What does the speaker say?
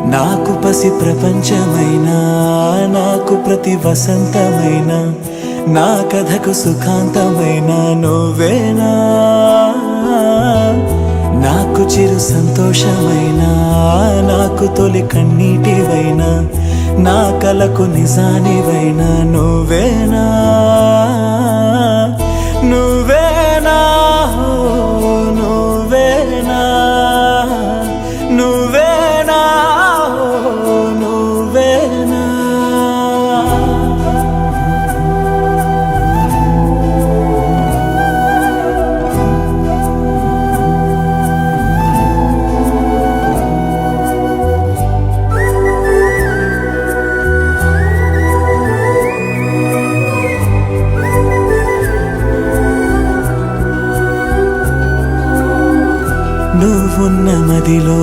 నాకు పసి ప్రపంచమైనా, నాకు ప్రతి వసంతమైన, నా కథకు సుఖాంతమైన నువ్వేనా. నాకు చిరు సంతోషమైనా, నాకు తొలి కన్నీటివైనా, నా కలకు నిజానివైనా నువ్వేనా. నువ్వేనా, ఓ నువ్వేనా, నువ్వేనా, ఓ నువ్వేనా. నువ్వున్న మదిలో